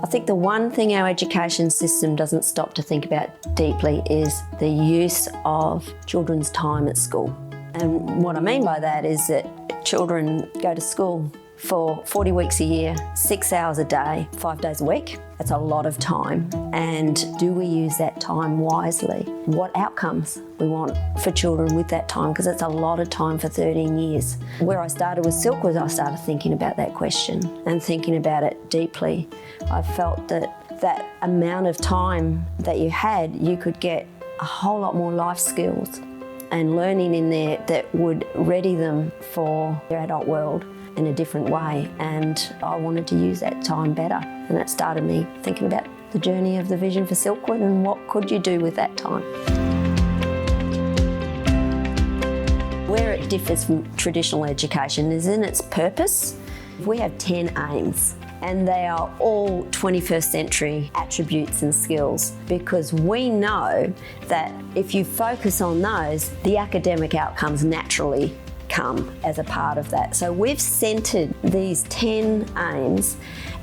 think the one thing our education system doesn't stop to think about deeply is the use of children's time at school. And what I mean by that is that children go to school for 40 weeks a year, 6 hours a day, 5 days a week. That's a lot of time. And do we use that time wisely? What outcomes we want for children with that time? Because it's a lot of time for 13 years. Where I started with Silkwood, I started thinking about that question and thinking about it deeply. I felt that that amount of time that you had, you could get a whole lot more life skills and learning in there that would ready them for their adult world in a different way, and I wanted to use that time better, and that started me thinking about the journey of the vision for Silkwood and what could you do with that time. Where it differs from traditional education is in its purpose. We have 10 aims, and they are all 21st century attributes and skills, because we know that if you focus on those, the academic outcomes naturally come as a part of that. So we've centred these 10 aims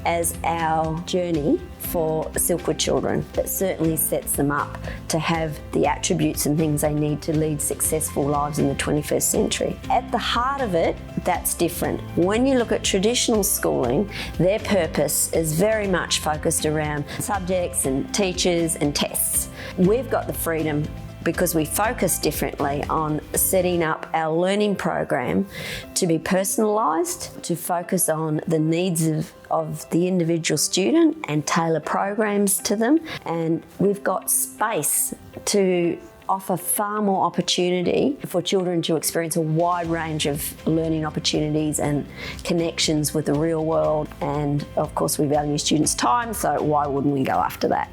as our journey for Silkwood children. That certainly sets them up to have the attributes and things they need to lead successful lives in the 21st century. At the heart of it, that's different. When you look at traditional schooling, their purpose is very much focused around subjects and teachers and tests. We've got the freedom, because we focus differently, on setting up our learning program to be personalised, to focus on the needs of the individual student and tailor programs to them. And we've got space to offer far more opportunity for children to experience a wide range of learning opportunities and connections with the real world. And of course, we value students' time, so why wouldn't we go after that?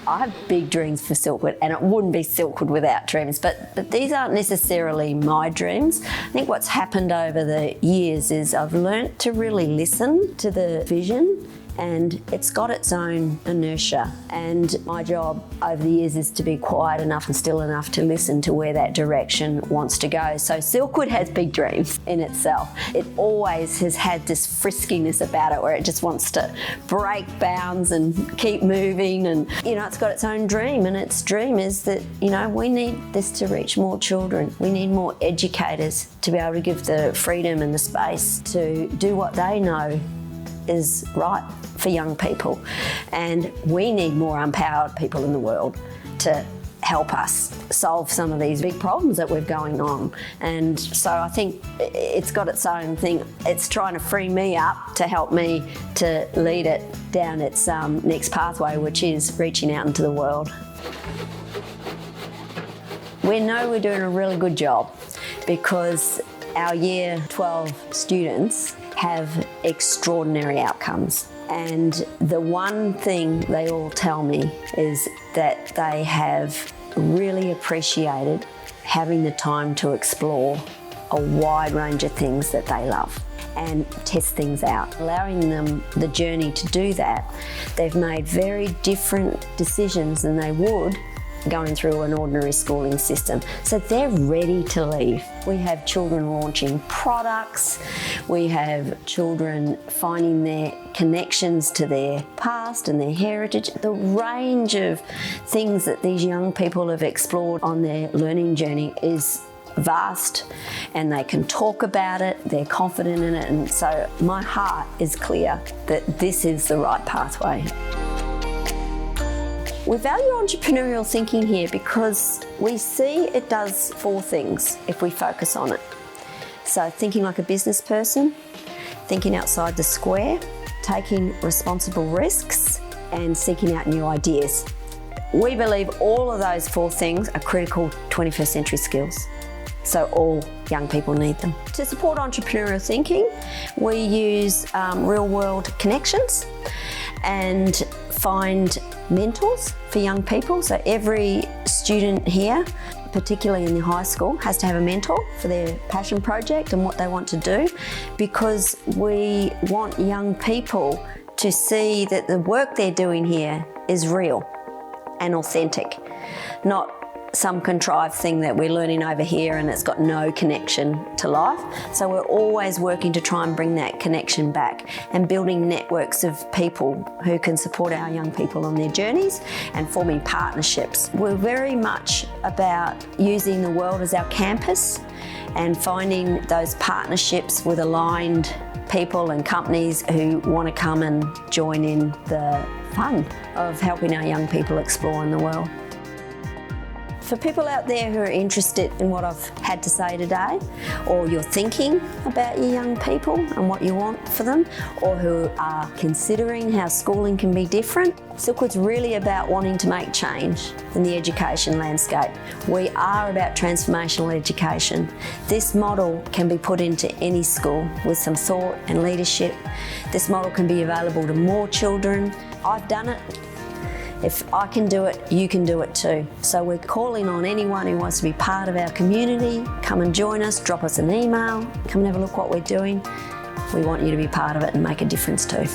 I have big dreams for Silkwood, and it wouldn't be Silkwood without dreams, but these aren't necessarily my dreams. I think what's happened over the years is I've learnt to really listen to the vision, and it's got its own inertia. And my job over the years is to be quiet enough and still enough to listen to where that direction wants to go. So Silkwood has big dreams in itself. It always has had this friskiness about it where it just wants to break bounds and keep moving. And, it's got its own dream, and its dream is that, we need this to reach more children. We need more educators to be able to give the freedom and the space to do what they know is right for young people, and we need more empowered people in the world to help us solve some of these big problems that we're going on. And so I think it's got its own thing. It's trying to free me up to help me to lead it down its next pathway, which is reaching out into the world. We know we're doing a really good job because our year 12 students have extraordinary outcomes. And the one thing they all tell me is that they have really appreciated having the time to explore a wide range of things that they love and test things out. Allowing them the journey to do that, they've made very different decisions than they would going through an ordinary schooling system. So they're ready to leave. We have children launching products. We have children finding their connections to their past and their heritage. The range of things that these young people have explored on their learning journey is vast, and they can talk about it, they're confident in it, and so my heart is clear that this is the right pathway. We value entrepreneurial thinking here because we see it does 4 things if we focus on it. So thinking like a business person, thinking outside the square, taking responsible risks, and seeking out new ideas. We believe all of those 4 things are critical 21st century skills. So all young people need them. To support entrepreneurial thinking, we use real world connections and find mentors for young people. So every student here, particularly in the high school, has to have a mentor for their passion project and what they want to do, because we want young people to see that the work they're doing here is real and authentic, not some contrived thing that we're learning over here and it's got no connection to life. So we're always working to try and bring that connection back and building networks of people who can support our young people on their journeys and forming partnerships. We're very much about using the world as our campus and finding those partnerships with aligned people and companies who want to come and join in the fun of helping our young people explore in the world. For people out there who are interested in what I've had to say today, or you're thinking about your young people and what you want for them, or who are considering how schooling can be different, Silkwood's really about wanting to make change in the education landscape. We are about transformational education. This model can be put into any school with some thought and leadership. This model can be available to more children. I've done it. If I can do it, you can do it too. So we're calling on anyone who wants to be part of our community. Come and join us, drop us an email, come and have a look what we're doing. We want you to be part of it and make a difference too.